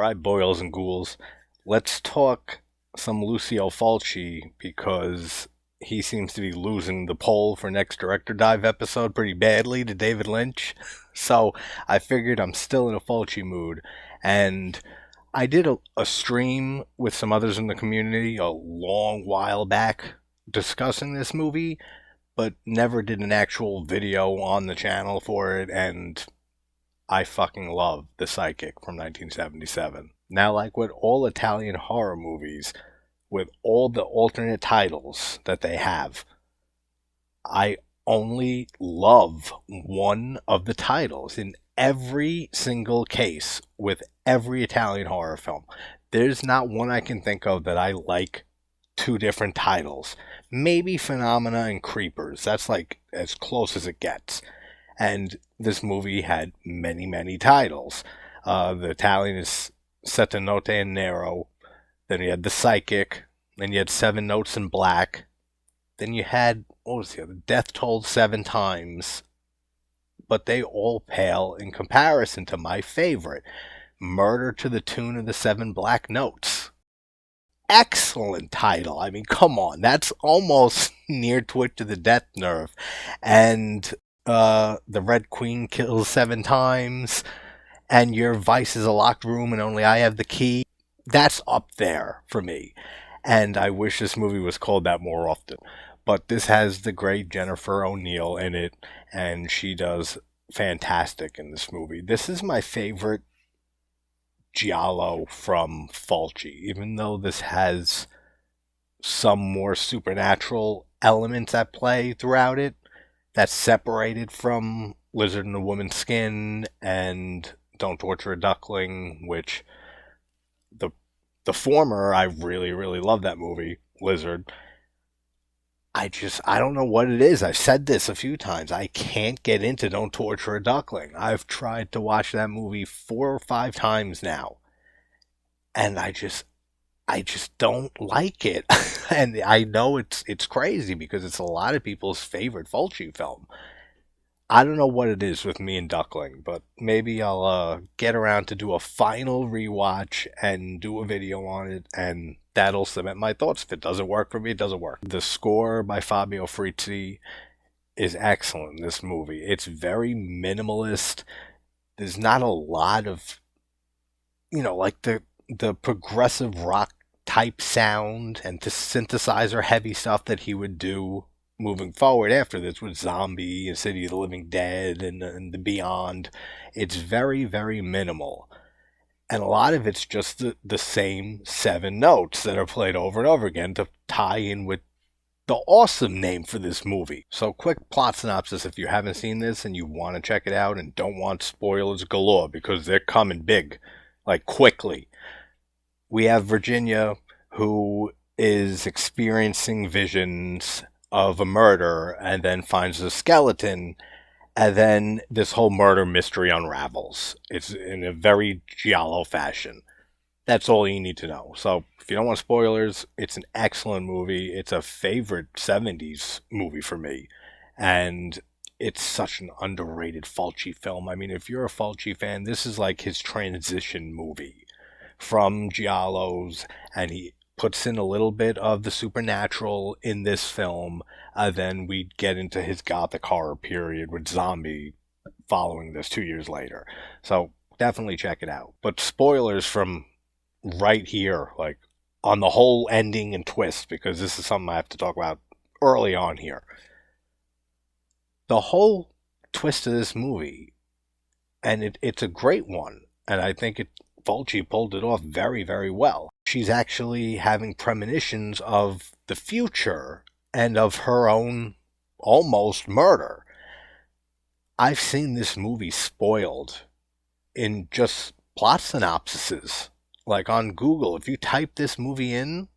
right, boils and ghouls. Let's talk some Lucio Fulci because he seems to be losing the poll for next director dive episode pretty badly to David Lynch. So I figured I'm still in a Fulci mood, and I did a stream with some others in the community a long while back discussing this movie, but never did an actual video on the channel for it, and I fucking love The Psychic from 1977. Now, like with all Italian horror movies, with all the alternate titles that they have, I only love one of the titles in every single case with every Italian horror film. There's not one I can think of that I like two different titles. Maybe Phenomena and Creepers. That's like as close as it gets. And this movie had many, many titles. The Italian is Sette, nero. Then you had The Psychic. Then you had Seven Notes in Black. Then you had, what was the other? Death Told Seven Times. But they all pale in comparison to my favorite, Murder to the Tune of the Seven Black Notes. Excellent title. I mean, come on. That's almost near Twitch to the death nerve. And The Red Queen Kills Seven Times, and Your Vice is a Locked Room and Only I Have the Key. That's up there for me. And I wish this movie was called that more often. But this has the great Jennifer O'Neill in it, and she does fantastic in this movie. This is my favorite Giallo from Fulci, even though this has some more supernatural elements at play throughout it. That's separated from Lizard in a Woman's Skin and Don't Torture a Duckling, which the former, I really, really love that movie, Lizard. I don't know what it is. I've said this a few times. I can't get into Don't Torture a Duckling. I've tried to watch that movie 4 or 5 times now, and I just don't like it. And I know it's crazy because it's a lot of people's favorite Fulci film. I don't know what it is with me and Duckling, but maybe I'll get around to do a final rewatch and do a video on it, and that'll cement my thoughts. If it doesn't work for me, it doesn't work. The score by Fabio Frizzi is excellent in this movie. It's very minimalist. There's not a lot of, like the progressive rock type sound and the synthesizer heavy stuff that he would do moving forward after this with Zombie and City of the Living Dead and the Beyond. It's very, very minimal. And a lot of it's just the same 7 notes that are played over and over again to tie in with the awesome name for this movie. So quick plot synopsis if you haven't seen this and you want to check it out and don't want spoilers galore because they're coming big, like quickly. We have Virginia who is experiencing visions of a murder and then finds a skeleton, and then this whole murder mystery unravels. It's in a very Giallo fashion. That's all you need to know. So if you don't want spoilers, it's an excellent movie. It's a favorite 70s movie for me, and it's such an underrated Fulci film. I mean, if you're a Fulci fan, this is like his transition movie from Giallos, and he puts in a little bit of the supernatural in this film. Then we get into his gothic horror period with Zombie following this 2 years later. So definitely check it out. But spoilers from right here, like on the whole ending and twist, because this is something I have to talk about early on here. The whole twist of this movie, and it's a great one, and I think Fulci pulled it off very, very well. She's actually having premonitions of the future and of her own almost murder. I've seen this movie spoiled in just plot synopsises. Like on Google, if you type this movie in,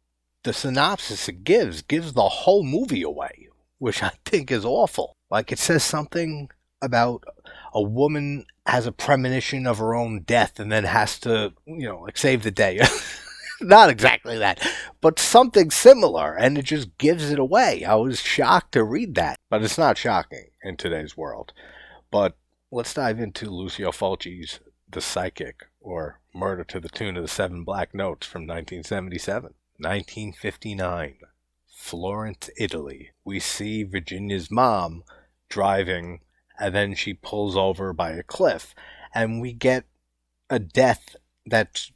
the synopsis it gives the whole movie away, which I think is awful. Like it says something about a woman has a premonition of her own death and then has to, like save the day. Not exactly that, but something similar, and it just gives it away. I was shocked to read that, but it's not shocking in today's world. But let's dive into Lucio Fulci's The Psychic, or Murder to the Tune of the Seven Black Notes from 1977. 1959. Florence, Italy. We see Virginia's mom driving, and then she pulls over by a cliff, and we get a death that's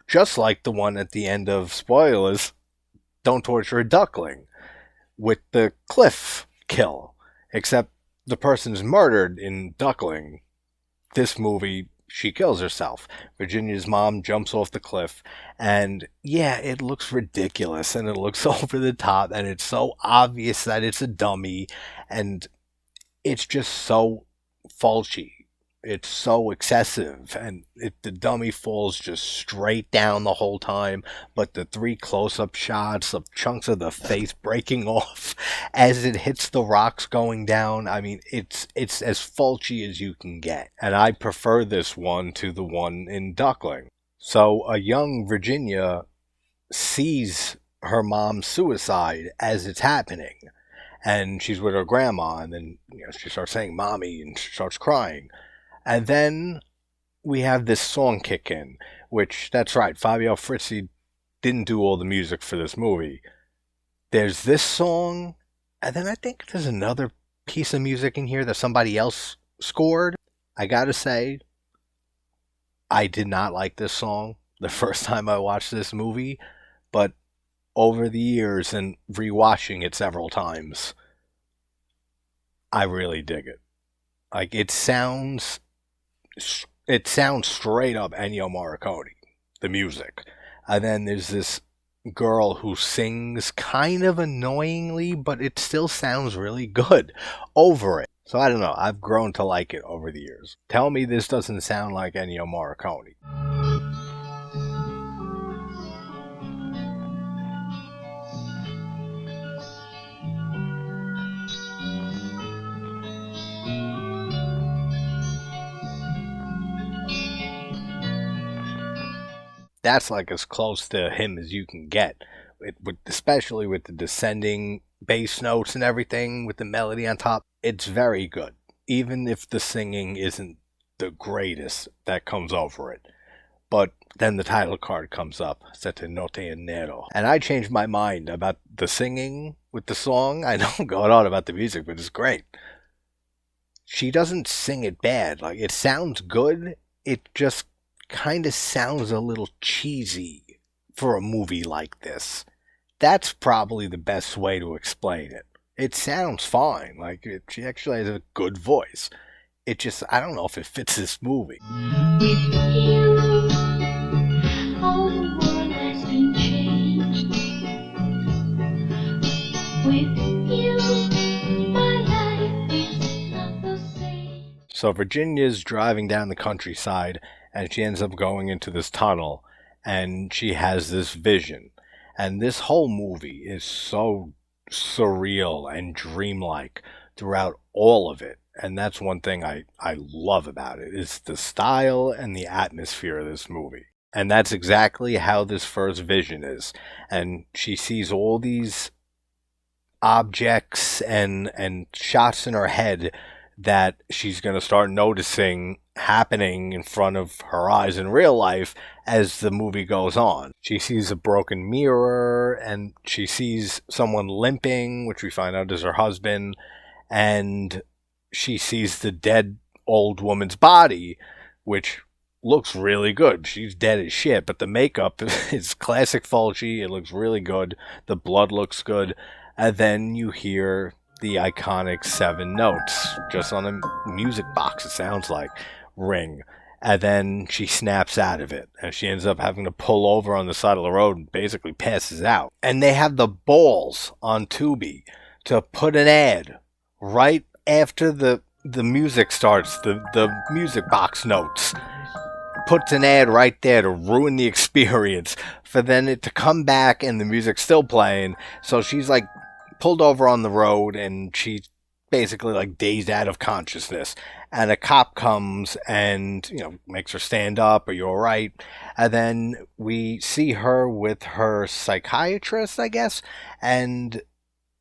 just like the one at the end of, spoilers, Don't Torture a Duckling, with the cliff kill. Except the person's murdered in Duckling. This movie, she kills herself. Virginia's mom jumps off the cliff, and yeah, it looks ridiculous, and it looks over the top, and it's so obvious that it's a dummy, and it's just so Fulci. It's so excessive, and the dummy falls just straight down the whole time. But the three close-up shots of chunks of the face breaking off as it hits the rocks going down. I mean, it's as Fulci as you can get, and I prefer this one to the one in Duckling. So a young Virginia sees her mom's suicide as it's happening, and she's with her grandma, and then she starts saying "mommy" and she starts crying. And then we have this song kick in, which, that's right, Fabio Frizzi didn't do all the music for this movie. There's this song, and then I think there's another piece of music in here that somebody else scored. I gotta say, I did not like this song the first time I watched this movie, but over the years and rewatching it several times, I really dig it. Like, it sounds straight up Ennio Morricone, the music. And then there's this girl who sings kind of annoyingly, but it still sounds really good over it. So I don't know, I've grown to like it over the years. Tell me this doesn't sound like Ennio Morricone. That's like as close to him as you can get, especially with the descending bass notes and everything, with the melody on top. It's very good, even if the singing isn't the greatest that comes over it. But then the title card comes up, Sette, nero. And I changed my mind about the singing with the song. I know I'm going on about the music, but it's great. She doesn't sing it bad. Like, it sounds good. It just kind of sounds a little cheesy for a movie like this. That's probably the best way to explain it. It sounds fine. Like, she actually has a good voice. It just, I don't know if it fits this movie. With you, all the world has been changed. With you, my life is not the same. So Virginia's driving down the countryside, and she ends up going into this tunnel, and she has this vision. And this whole movie is so surreal and dreamlike throughout all of it. And that's one thing I love about it, is the style and the atmosphere of this movie. And that's exactly how this first vision is. And she sees all these objects and shots in her head that she's going to start noticing happening in front of her eyes in real life as the movie goes on. She sees a broken mirror, and she sees someone limping, which we find out is her husband, and she sees the dead old woman's body, which looks really good. She's dead as shit, but the makeup is classic Fulci. It looks really good. The blood looks good. And then you hear the iconic 7 notes, just on a music box, it sounds like, ring. And then she snaps out of it, and she ends up having to pull over on the side of the road and basically passes out. And they have the balls on Tubi to put an ad right after the music starts, the music box notes. Puts an ad right there to ruin the experience, for then it to come back and the music's still playing. So she's like pulled over on the road, and she's basically like dazed out of consciousness, and a cop comes and makes her stand up. Are you all right? And then we see her with her psychiatrist, I guess, and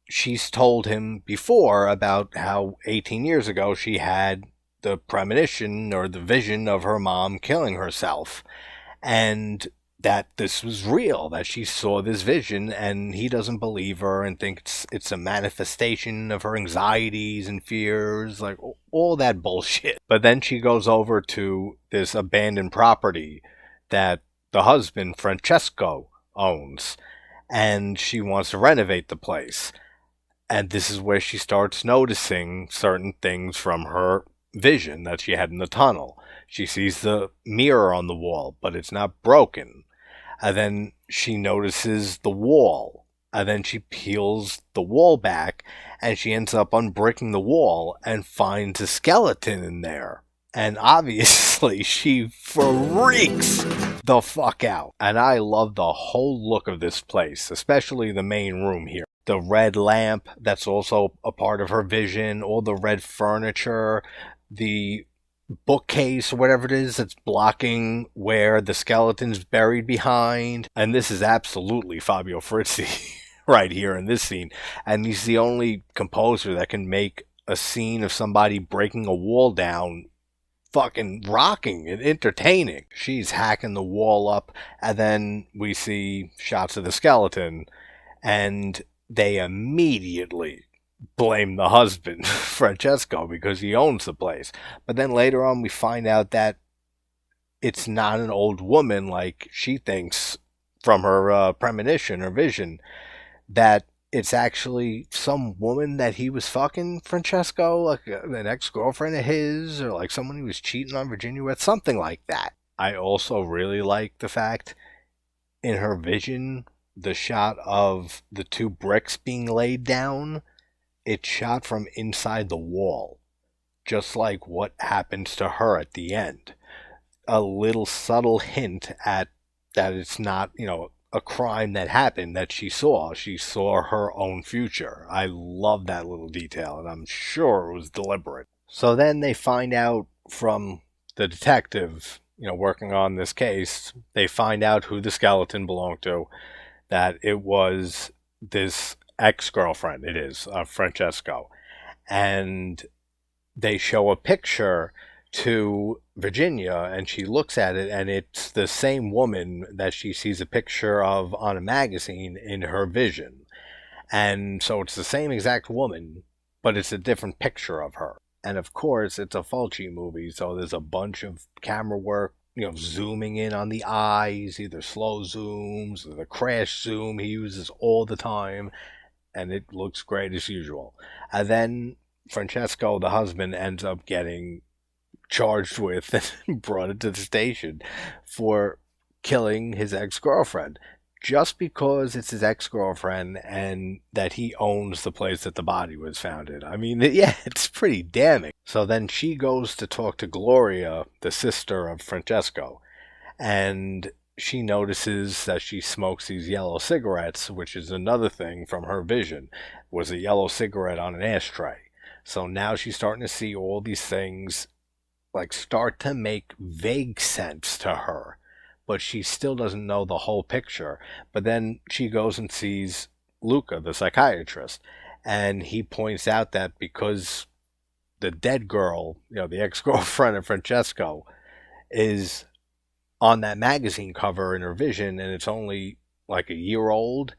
she's told him before about how 18 years ago she had the premonition or the vision of her mom killing herself. and that this was real, that she saw this vision, and he doesn't believe her and thinks it's a manifestation of her anxieties and fears, like all that bullshit. But then she goes over to this abandoned property that the husband, Francesco, owns, and she wants to renovate the place. And this is where she starts noticing certain things from her vision that she had in the tunnel. She sees the mirror on the wall, but it's not broken. And then she notices the wall. And then she peels the wall back, and she ends up unbricking the wall and finds a skeleton in there. And obviously, she freaks the fuck out. And I love the whole look of this place, especially the main room here. The red lamp, that's also a part of her vision, all the red furniture, the bookcase or whatever it is that's blocking where the skeleton's buried behind. And this is absolutely Fabio Frizzi right here in this scene. And he's the only composer that can make a scene of somebody breaking a wall down fucking rocking and entertaining. She's hacking the wall up, and then we see shots of the skeleton, and they immediately blame the husband, Francesco, because he owns the place. But then later on, we find out that it's not an old woman like she thinks from her premonition or vision, that it's actually some woman that he was fucking, Francesco, like an ex-girlfriend of his, or like someone he was cheating on Virginia with, something like that. I also really like the fact in her vision, the shot of the two bricks being laid down, it's shot from inside the wall, just like what happens to her at the end. A little subtle hint at that it's not, a crime that happened that she saw. She saw her own future. I love that little detail, and I'm sure it was deliberate. So then they find out from the detective, working on this case, they find out who the skeleton belonged to, that it was this ex-girlfriend, it is, Francesco. And they show a picture to Virginia, and she looks at it, and it's the same woman that she sees a picture of on a magazine in her vision. And so it's the same exact woman, but it's a different picture of her. And of course, it's a Fulci movie, so there's a bunch of camera work, zooming in on the eyes, either slow zooms or the crash zoom he uses all the time, and it looks great as usual. And then Francesco, the husband, ends up getting charged with and brought into the station for killing his ex-girlfriend, just because it's his ex-girlfriend and that he owns the place that the body was found in. I mean, yeah, it's pretty damning. So then she goes to talk to Gloria, the sister of Francesco, and she notices that she smokes these yellow cigarettes, which is another thing from her vision, was a yellow cigarette on an ashtray. So now she's starting to see all these things like start to make vague sense to her, but she still doesn't know the whole picture. But then she goes and sees Luca, the psychiatrist, and he points out that because the dead girl, the ex-girlfriend of Francesco, is on that magazine cover in her vision, and it's only like a year old,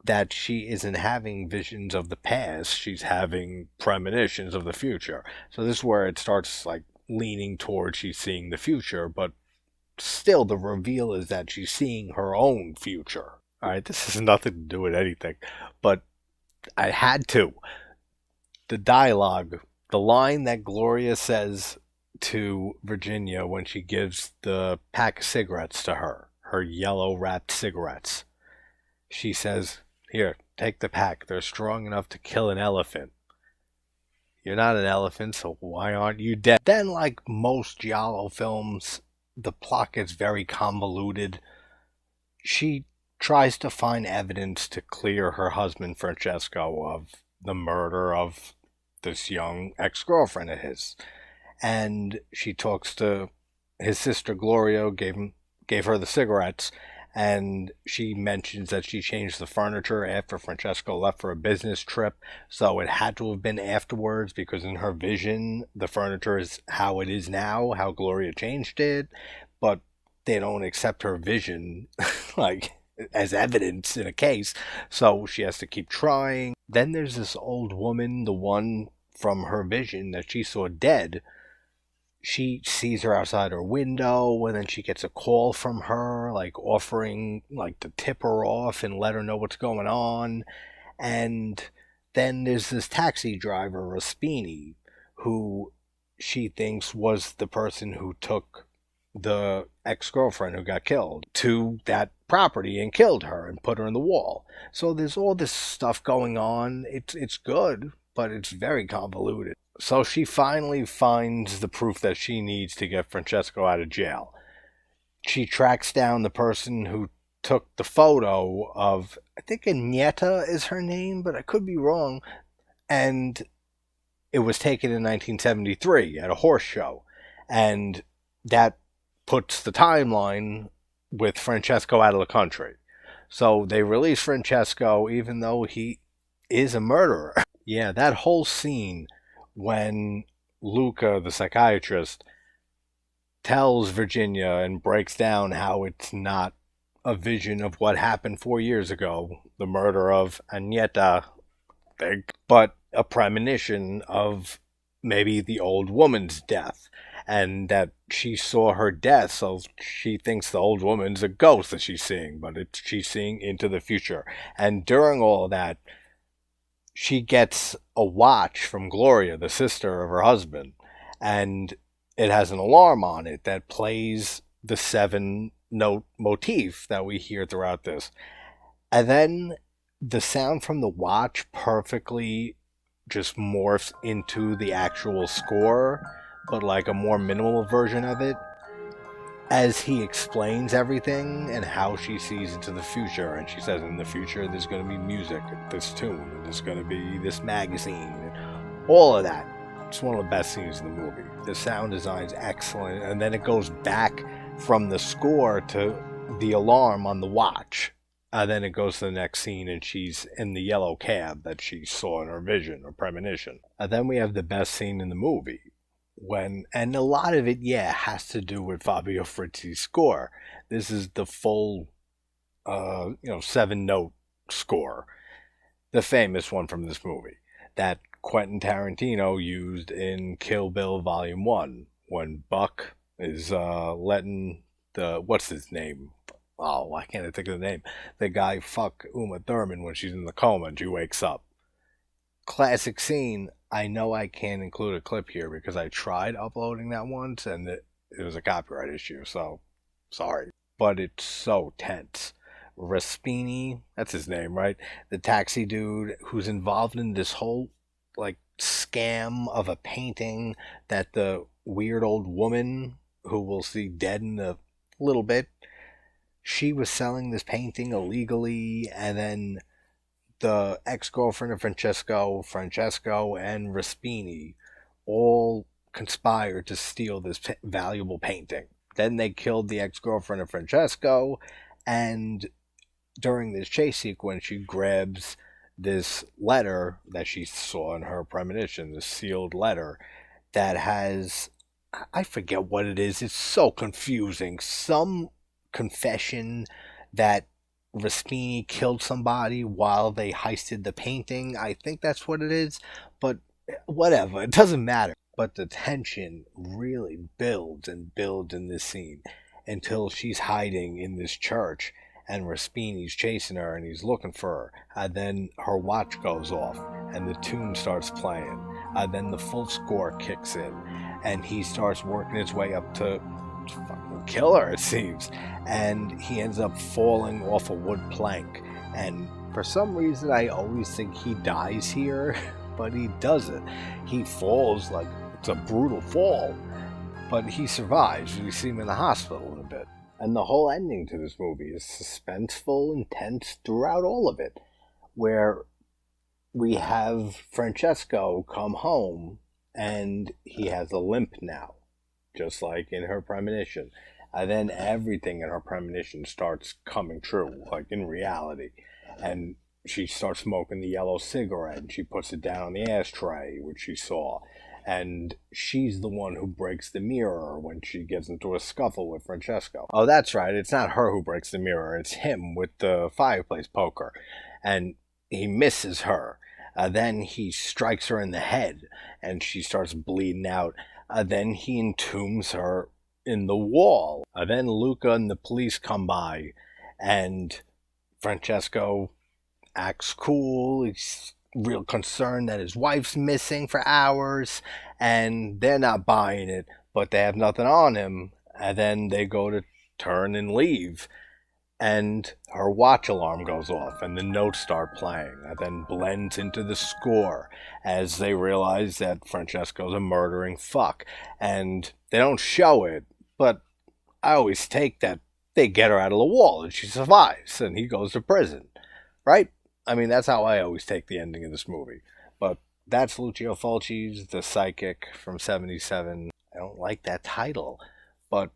that she isn't having visions of the past, she's having premonitions of the future. So this is where it starts like leaning towards she's seeing the future, but still the reveal is that she's seeing her own future. All right, this has nothing to do with anything, but I had to. The dialogue, the line that Gloria says to Virginia when she gives the pack of cigarettes to her yellow wrapped cigarettes. She says, "Here, take the pack. They're strong enough to kill an elephant. You're not an elephant, so why aren't you dead?" Then, like most Giallo films, the plot gets very convoluted. She tries to find evidence to clear her husband Francesco of the murder of this young ex-girlfriend of his. And she talks to his sister Gloria, gave her the cigarettes, and she mentions that she changed the furniture after Francesco left for a business trip, so it had to have been afterwards, because in her vision the furniture is how it is now, how Gloria changed it. But they don't accept her vision like as evidence in a case, so she has to keep trying. Then there's this old woman, the one from her vision that she saw dead. She sees her outside her window, and then she gets a call from her, like offering like to tip her off and let her know what's going on. And then there's this taxi driver, Raspini, who she thinks was the person who took the ex-girlfriend who got killed to that property and killed her and put her in the wall. So there's all this stuff going on. It's good, but it's very convoluted. So she finally finds the proof that she needs to get Francesco out of jail. She tracks down the person who took the photo of, I think Agneta is her name, but I could be wrong. And it was taken in 1973 at a horse show. And that puts the timeline with Francesco out of the country. So they release Francesco even though he is a murderer. Yeah, that whole scene when Luca, the psychiatrist, tells Virginia and breaks down how it's not a vision of what happened 4 years ago, the murder of Agneta, but a premonition of maybe the old woman's death. And that she saw her death, so she thinks the old woman's a ghost that she's seeing, but she's seeing into the future. And during all that, she gets a watch from Gloria, the sister of her husband, and it has an alarm on it that plays the 7-note motif that we hear throughout this. And then the sound from the watch perfectly just morphs into the actual score, but like a more minimal version of it, as he explains everything and how she sees into the future. And she says in the future there's going to be music, this tune, and there's going to be this magazine, and all of that. It's one of the best scenes in the movie. The sound design's excellent, and then it goes back from the score to the alarm on the watch. Then it goes to the next scene, and she's in the yellow cab that she saw in her vision or premonition. Then we have the best scene in the movie, and a lot of it, yeah, has to do with Fabio Frizzi's score. This is the full, 7-note score, the famous one from this movie that Quentin Tarantino used in Kill Bill Volume 1 when Buck is letting what's his name? Oh, why can't I think of the name? The guy fuck Uma Thurman when she's in the coma and she wakes up. Classic scene. I know I can't include a clip here because I tried uploading that once and it was a copyright issue, so sorry. But it's so tense. Raspini, that's his name, right? The taxi dude who's involved in this whole like scam of a painting that the weird old woman who we'll see dead in a little bit, she was selling this painting illegally, and then the ex-girlfriend of Francesco, and Raspini all conspired to steal this valuable painting. Then they killed the ex-girlfriend of Francesco, and during this chase sequence, she grabs this letter that she saw in her premonition, this sealed letter that has, I forget what it is. It's so confusing. Some confession that Raspini killed somebody while they heisted the painting. I think that's what it is, but whatever. It doesn't matter. But the tension really builds and builds in this scene until she's hiding in this church and Raspini's chasing her and he's looking for her. And then her watch goes off and the tune starts playing. Then the full score kicks in and he starts working his way up to fucking kill her, it seems. And he ends up falling off a wood plank. And for some reason, I always think he dies here, but he doesn't. He falls like it's a brutal fall, but he survives. We see him in the hospital in a bit. And the whole ending to this movie is suspenseful and tense throughout all of it, where we have Francesco come home and he has a limp now, just like in her premonition. And then everything in her premonition starts coming true, like in reality. And she starts smoking the yellow cigarette and she puts it down on the ashtray, which she saw. and she's the one who breaks the mirror when she gets into a scuffle with Francesco. Oh, that's right, it's not her who breaks the mirror, it's him with the fireplace poker. And he misses her. Then he strikes her in the head, and she starts bleeding out. Then he entombs her in the wall. Then Luca and the police come by, and Francesco acts cool. He's real concerned that his wife's missing for hours, and they're not buying it, but they have nothing on him. And then they go to turn and leave, and her watch alarm goes off, and the notes start playing, and then blends into the score as they realize that Francesco's a murdering fuck. And they don't show it, but I always take that they get her out of the wall and she survives, and he goes to prison, right? I mean, that's how I always take the ending of this movie. But that's Lucio Fulci's The Psychic from '77. I don't like that title, but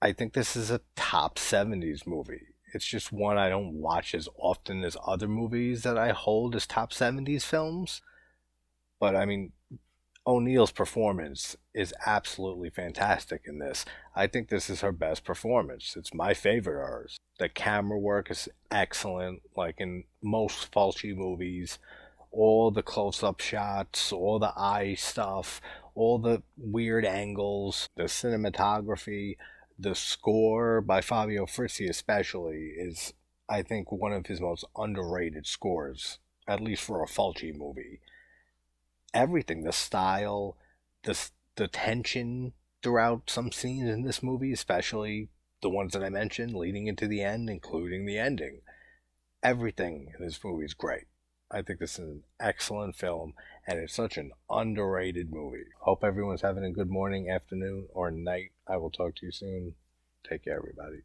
I think this is a top '70s movie. It's just one I don't watch as often as other movies that I hold as top '70s films. But I mean, O'Neill's performance is absolutely fantastic in this. I think this is her best performance. It's my favorite of hers. The camera work is excellent, like in most Fulci movies. All the close up shots, all the eye stuff, all the weird angles, the cinematography, the score by Fabio Frizzi, especially, is, I think, one of his most underrated scores, at least for a Fulci movie. Everything, the style, the tension throughout some scenes in this movie, especially the ones that I mentioned leading into the end, including the ending. Everything in this movie is great. I think this is an excellent film, and it's such an underrated movie. Hope everyone's having a good morning, afternoon, or night. I will talk to you soon. Take care, everybody.